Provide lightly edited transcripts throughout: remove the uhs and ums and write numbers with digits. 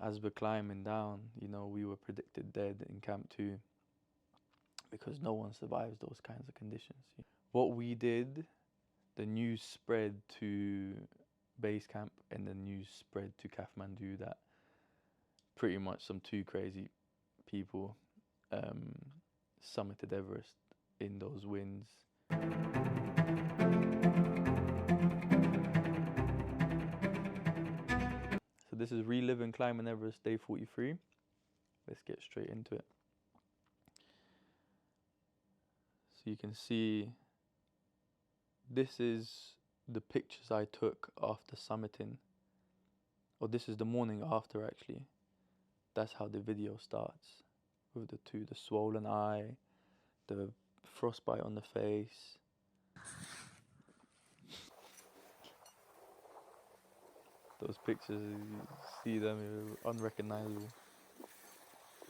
as we're climbing down, you know, we were predicted dead in Camp 2 because no one survives those kinds of conditions. What we did, the news spread to base camp and the news spread to Kathmandu that pretty much some two crazy people summited Everest in those winds. So this is Reliving Climbing Everest, day 43. Let's get straight into it. So you can see, this is the pictures I took after summiting. Or this is the morning after, actually. That's how the video starts. With the two, the swollen eye, the frostbite on the face. Those pictures, you see them, they're unrecognizable.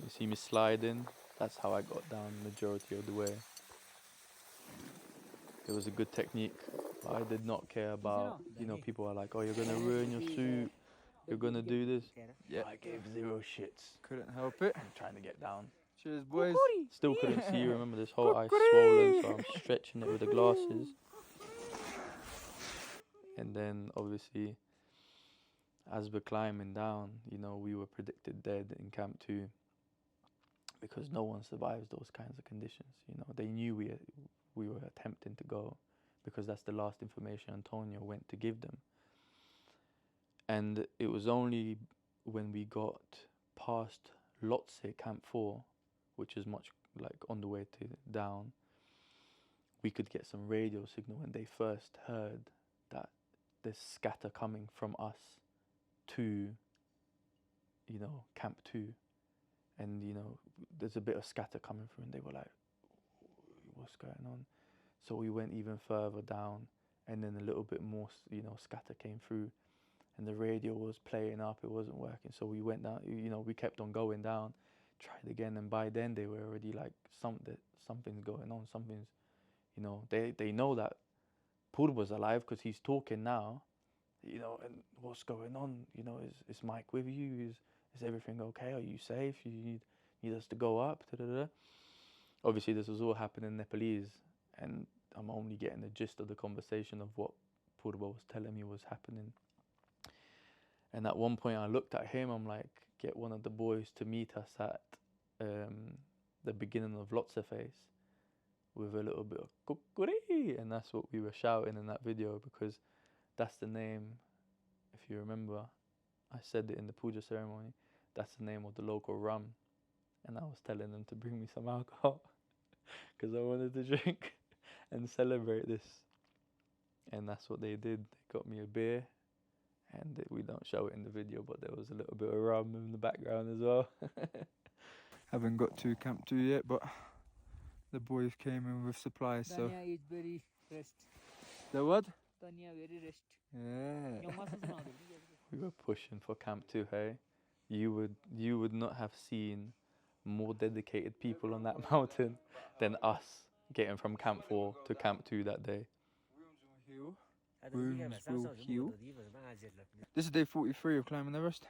You see me sliding, that's how I got down the majority of the way. It was a good technique. I did not care about, you know, people are like, oh, you're gonna ruin your suit, you're gonna do this. Yeah, I gave zero shits. Couldn't help it. I'm trying to get down. Cheers, boys. Still couldn't see, remember this whole eye swollen, so I'm stretching it with the glasses. And then obviously, as we're climbing down, you know, we were predicted dead in Camp 2 because no one survives those kinds of conditions. You know, they knew we were attempting to go because that's the last information Antonio went to give them. And it was only when we got past Lhotse Camp 4, which is much like on the way to down, we could get some radio signal when they first heard that there's scatter coming from us to, you know, Camp 2. And, you know, there's a bit of scatter coming through and they were like, what's going on? So we went even further down and then a little bit more, you know, scatter came through and the radio was playing up, it wasn't working. So we went down, you know, we kept on going down, tried again, and by then they were already like, something's going on, something's, you know, they know that Purba's alive because he's talking now, you know, and what's going on, you know, is Mike with you, is everything okay, are you safe, you need us to go up, da-da-da. Obviously this was all happening in Nepalese and I'm only getting the gist of the conversation of what Purba was telling me was happening. And at one point I looked at him, I'm like, get one of the boys to meet us at the beginning of Lhotse face with a little bit of kukuri, and that's what we were shouting in that video because that's the name, if you remember, I said it in the puja ceremony, that's the name of the local rum. And I was telling them to bring me some alcohol because I wanted to drink and celebrate this. And that's what they did. They got me a beer and we don't show it in the video, but there was a little bit of rum in the background as well. Haven't got to Camp 2 yet, but the boys came in with supplies, so... Tanya is very rest. The what? Tanya very rest. Yeah. We were pushing for Camp 2, hey? You would not have seen more dedicated people on that mountain than us getting from Camp 4 to Camp 2 that day. Wounds will heal. This is day 43 of climbing Everest.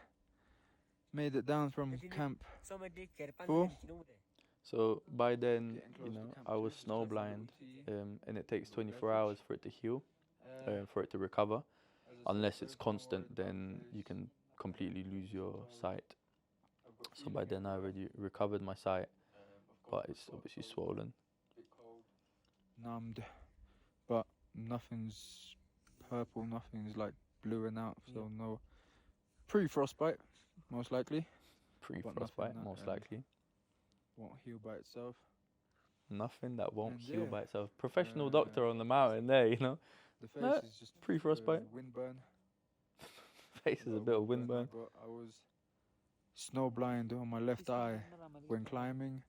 Made it down from Camp 4. So by then, you know, I was snowblind, and it takes 24 hours for it to heal, for it to recover. Unless it's constant, then you can completely lose your sight. So by then I already recovered my sight, but it's obviously swollen. Numbed, but nothing's purple, nothing's like bluing out, so no pre-frostbite, most likely. Pre-frostbite, most likely. Won't heal by itself. Nothing that won't And heal yeah, by itself. Professional doctor on the mountain there, you know. The face is just pre-frostbite. Windburn. Face is a bit of windburn. I was snowblind on my left eye when climbing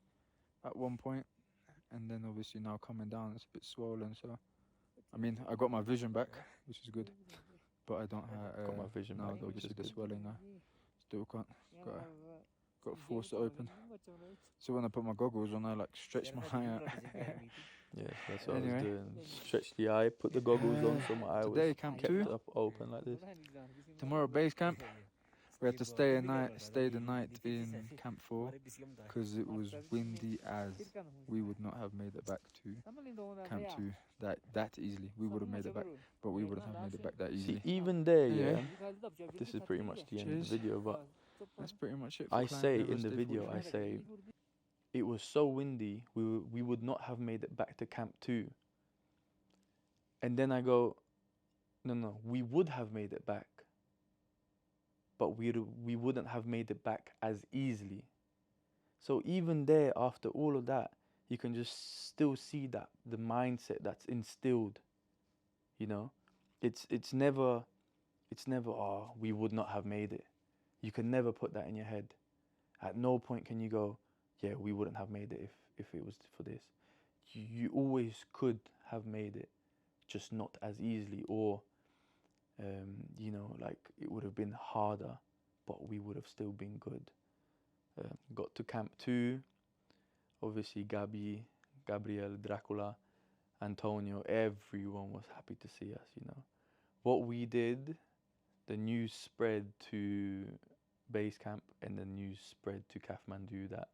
at one point, and then obviously now coming down it's a bit swollen, so I mean I got my vision back, which is good, but I don't have got my vision now back, which obviously is the good. swelling still can't got to force it open. So when I put my goggles on I like stretch my eye out. Yeah, that's what Anyway. I was doing. Stretch the eye, put the goggles on so my eye Today was Camp kept 2, up open like this. tomorrow base camp, We had to stay the night in Camp 4 because it was windy as we would not have made it back to Camp 2 that easily. We would have made it back, but we wouldn't have made it back that See, easily. even there, Anyway. this is pretty much the end of Cheers. the video, but That's pretty much it. For I Climbing say in Everest the Day video, 45. I say it was so windy, we would not have made it back to Camp 2. And then I go, no, we would have made it back, but we wouldn't have made it back as easily. So even there, after all of that, you can just still see that the mindset that's instilled. You know, it's never oh, we would not have made it. You can never put that in your head. At no point can you go, yeah, we wouldn't have made it if it was for this. You always could have made it, just not as easily, or you know, like it would have been harder, but we would have still been good. Got to Camp 2, obviously Gabriel, Dracula, Antonio, everyone was happy to see us, you know. What we did, the news spread to base camp and the news spread to Kathmandu that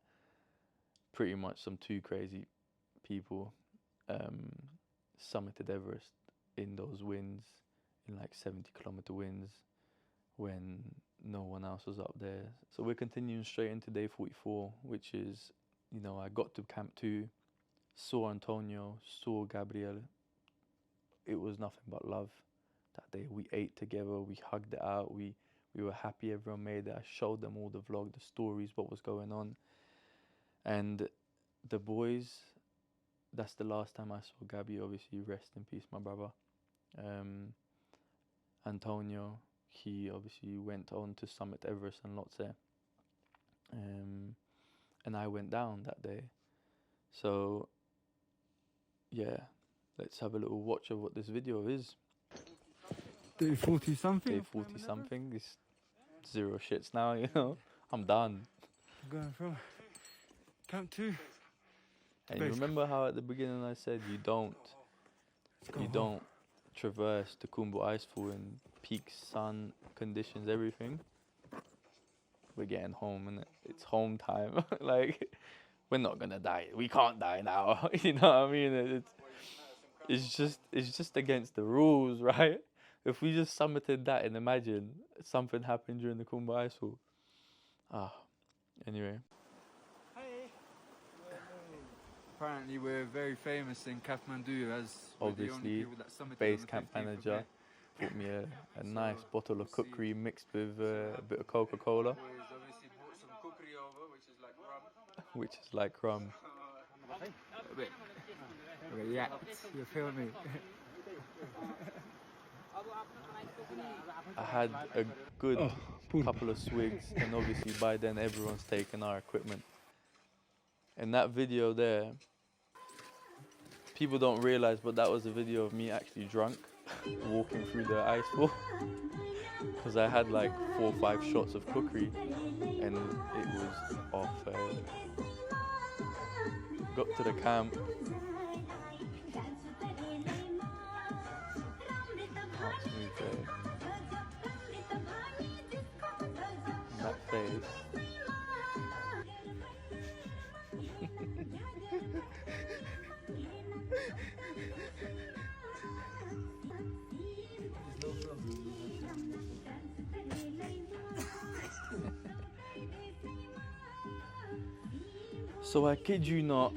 pretty much some two crazy people summited Everest in those winds, in like 70-kilometer winds, when no one else was up there. So we're continuing straight into day 44, which is, you know, I got to Camp 2, saw Antonio, saw Gabriel. It was nothing but love that day. We ate together, we hugged it out, we were happy everyone made it. I showed them all the vlog, the stories, what was going on. And the boys, that's the last time I saw Gabby, obviously, rest in peace, my brother. Antonio, he obviously went on to summit Everest and Lhotse. And I went down that day. So, yeah, let's have a little watch of what this video is. Day 40 something. Day 40 something. It's zero shits now, you know. I'm done. Going from Camp 2. And you remember how at the beginning I said you don't traverse the Kumbu Icefall in peak sun conditions, everything. We're getting home, and it's home time. Like, we're not gonna die. We can't die now. You know what I mean? It's just against the rules, right? If we just summited that and imagine something happened during the Kumbu Icefall. Anyway. Apparently we're very famous in Kathmandu as obviously base camp manager bought me a nice bottle of cookery mixed with a bit of Coca-Cola. Obviously brought some cookery over, which is like rum. Yeah, you feel me? I had a good couple of swigs, and obviously by then everyone's taken our equipment. In that video there, people don't realize, but that was a video of me actually drunk, walking through the ice wall. Because I had like 4 or 5 shots of cookery, and it was off. Got to the camp. Can't smooth there. That face. So I kid you not,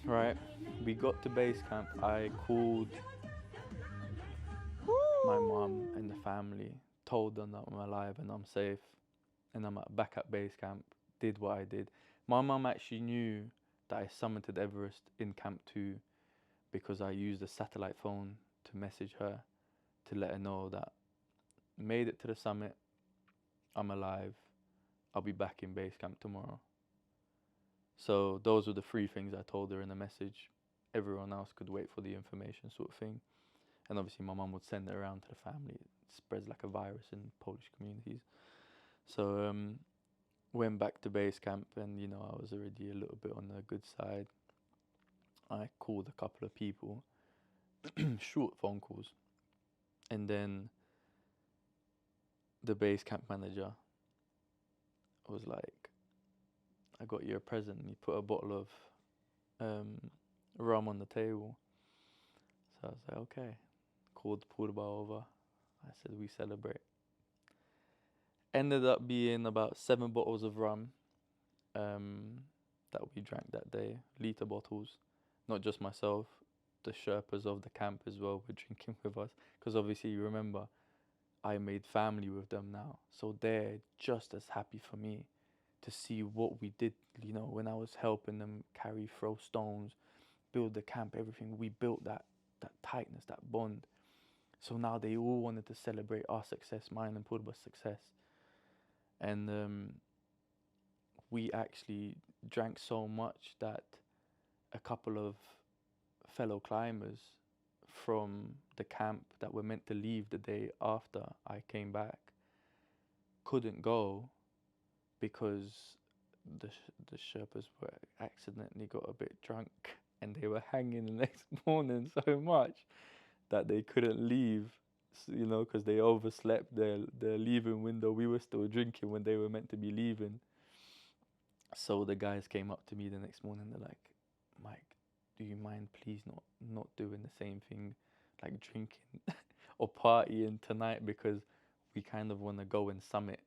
right? We got to base camp. I called my mum and the family, told them that I'm alive and I'm safe, and I'm back at base camp. Did what I did. My mum actually knew that I summited Everest in Camp 2 because I used a satellite phone to message her to let her know that made it to the summit. I'm alive. I'll be back in base camp tomorrow. So those were the 3 things I told her in the message. Everyone else could wait for the information, sort of thing. And obviously my mum would send it around to the family. It spreads like a virus in Polish communities. So went back to base camp, and you know, I was already a little bit on the good side. I called a couple of people, short phone calls, and then the base camp manager was like, I got you a present. He put a bottle of rum on the table. So I was like, okay. Called Purba over. I said, we celebrate. Ended up being about 7 bottles of rum that we drank that day, litre bottles. Not just myself, the Sherpas of the camp as well were drinking with us. Because obviously, you remember, I made family with them now. So they're just as happy for me to see what we did, you know, when I was helping them carry, throw stones, build the camp, everything. We built that tightness, that bond. So now they all wanted to celebrate our success, mine and Purba's success. And we actually drank so much that a couple of fellow climbers from the camp that were meant to leave the day after I came back couldn't go because the Sherpas were accidentally got a bit drunk and they were hanging the next morning so much that they couldn't leave, you know, because they overslept their leaving window. We were still drinking when they were meant to be leaving. So the guys came up to me the next morning. They're like, Mike, do you mind please not doing the same thing, like drinking or partying tonight, because we kind of want to go and summit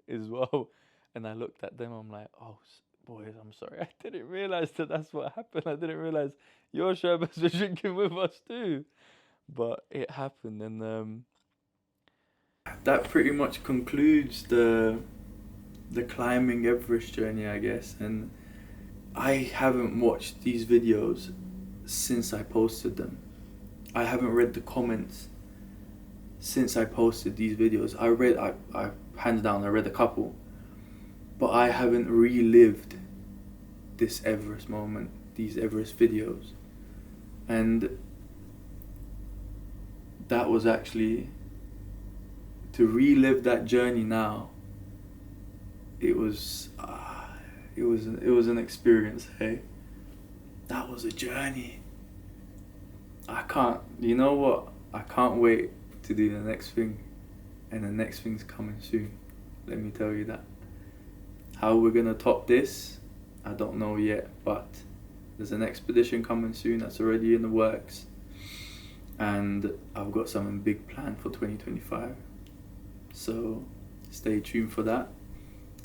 as well. And I looked at them. I'm like, oh, boys, I'm sorry. I didn't realize that's what happened. I didn't realize your Sherbets were drinking with us too. But it happened, and that pretty much concludes the climbing Everest journey, I guess. And I haven't watched these videos since I posted them. I haven't read the comments since I posted these videos. I hands down, I read a couple, but I haven't relived this Everest moment, these Everest videos. And that was actually, to relive that journey now, it was an experience, hey? That was a journey. You know what? I can't wait to do the next thing, and the next thing's coming soon. Let me tell you that. How we're gonna top this, I don't know yet, but there's an expedition coming soon that's already in the works, and I've got something big planned for 2025. So stay tuned for that.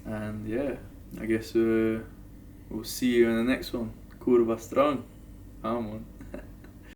And yeah, I guess we'll see you in the next one. Kurva strong. Come on.